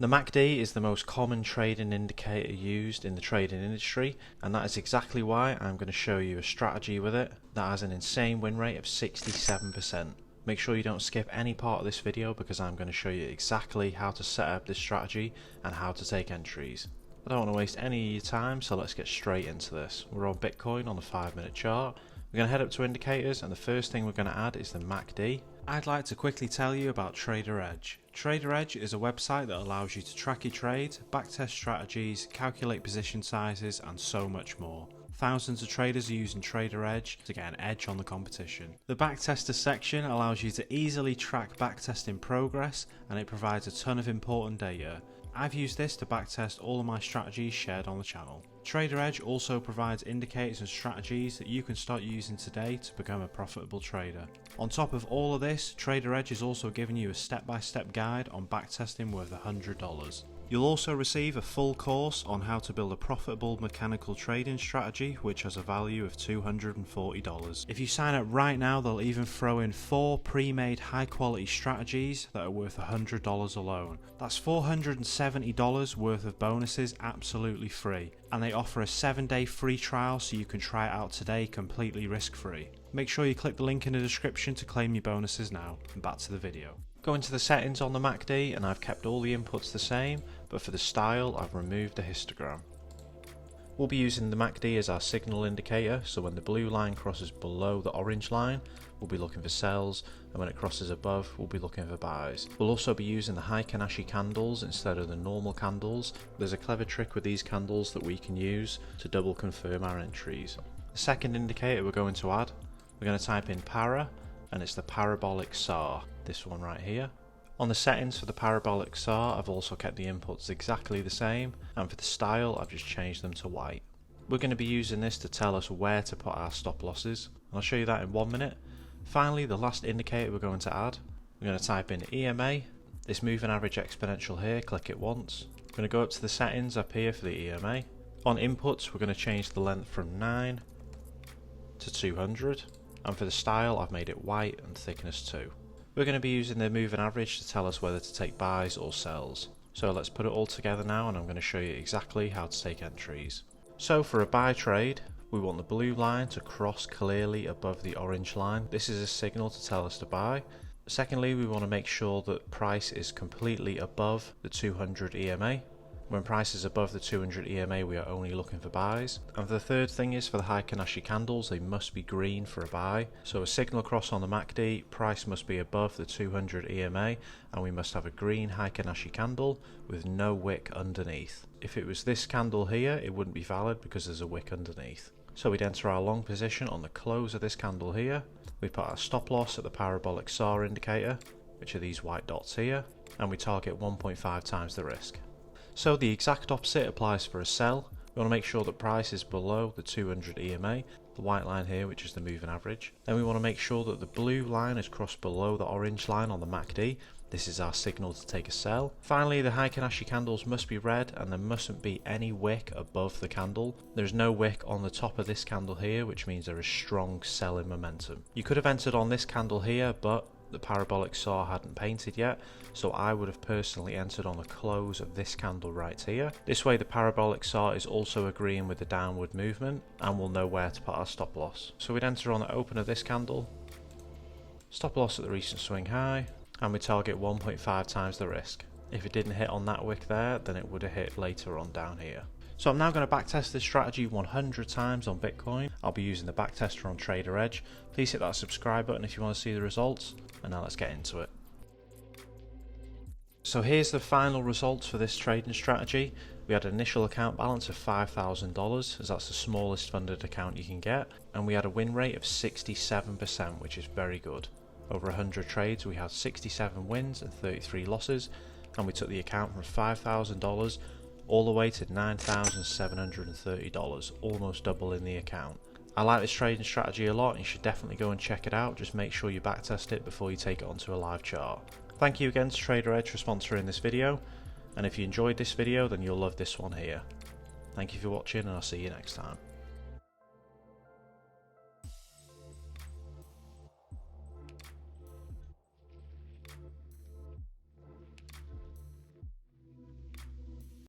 The MACD is the most common trading indicator used in the trading industry, and that is exactly why I'm going to show you a strategy with it that has an insane win rate of 67%. Make sure you don't skip any part of this video because I'm going to show you exactly how to set up this strategy and how to take entries. I don't want to waste any of your time, so let's get straight into this. We're on Bitcoin on the 5-minute chart. We're going to head up to indicators, and the first thing we're going to add is the MACD. I'd like to quickly tell you about TraderEdge. TraderEdge is a website that allows you to track your trades, backtest strategies, calculate position sizes, and so much more. Thousands of traders are using TraderEdge to get an edge on the competition. The backtester section allows you to easily track backtesting progress, and it provides a ton of important data. I've used this to backtest all of my strategies shared on the channel. TraderEdge also provides indicators and strategies that you can start using today to become a profitable trader. On top of all of this, TraderEdge is also giving you a step-by-step guide on backtesting worth $100. You'll also receive a full course on how to build a profitable mechanical trading strategy, which has a value of $240. If you sign up right now, they'll even throw in 4 pre-made high-quality strategies that are worth $100 alone. That's $470 worth of bonuses absolutely free, and they offer a 7-day free trial so you can try it out today completely risk-free. Make sure you click the link in the description to claim your bonuses now, and back to the video. Go into the settings on the MACD, and I've kept all the inputs the same, but for the style I've removed the histogram. We'll be using the MACD as our signal indicator, so when the blue line crosses below the orange line, we'll be looking for sells, and when it crosses above, we'll be looking for buys. We'll also be using the Heikin-Ashi candles instead of the normal candles. There's a clever trick with these candles that we can use to double confirm our entries. The second indicator we're going to add, we're going to type in para, and it's the parabolic SAR, this one right here. On the settings for the parabolic SAR, I've also kept the inputs exactly the same, and for the style I've just changed them to white. We're going to be using this to tell us where to put our stop losses. I'll show you that in 1 minute. Finally, the last indicator we're going to add, we're going to type in EMA, this moving average exponential here, click it once. I'm going to go up to the settings up here for the EMA. On inputs, we're going to change the length from 9 to 200. And for the style, I've made it white and thickness 2. We're going to be using the moving average to tell us whether to take buys or sells. So let's put it all together now, and I'm going to show you exactly how to take entries. So for a buy trade, we want the blue line to cross clearly above the orange line. This is a signal to tell us to buy. Secondly, we want to make sure that price is completely above the 200 EMA. When price is above the 200 EMA, we are only looking for buys. And the third thing is for the Heikin-Ashi candles, they must be green for a buy. So a signal cross on the MACD, price must be above the 200 EMA, and we must have a green Heikin-Ashi candle with no wick underneath. If it was this candle here, it wouldn't be valid because there's a wick underneath. So we'd enter our long position on the close of this candle here. We put our stop loss at the parabolic SAR indicator, which are these white dots here, and we target 1.5 times the risk. So the exact opposite applies for a sell. We want to make sure that price is below the 200 EMA, the white line here, which is the moving average. Then we want to make sure that the blue line is crossed below the orange line on the MACD. This is our signal to take a sell. Finally, the Heikin-Ashi candles must be red, and there mustn't be any wick above the candle. There's no wick on the top of this candle here, which means there is strong selling momentum. You could have entered on this candle here, but the parabolic SAR hadn't painted yet, so I would have personally entered on the close of this candle right here. This way the parabolic SAR is also agreeing with the downward movement, and we'll know where to put our stop loss. So we'd enter on the open of this candle, stop loss at the recent swing high, and we target 1.5 times the risk. If it didn't hit on that wick there, then it would have hit later on down here. So I'm now going to backtest this strategy 100 times on Bitcoin. I'll be using the backtester on TraderEdge. Please hit that subscribe button if you want to see the results. And now let's get into it. So here's the final results for this trading strategy. We had an initial account balance of $5,000, as that's the smallest funded account you can get. And we had a win rate of 67%, which is very good. Over 100 trades, we had 67 wins and 33 losses. And we took the account from $5,000 all the way to $9,730, almost double in the account. I like this trading strategy a lot, and you should definitely go and check it out. Just make sure you backtest it before you take it onto a live chart. Thank you again to TraderEdge for sponsoring this video, and if you enjoyed this video then you'll love this one here. Thank you for watching, and I'll see you next time.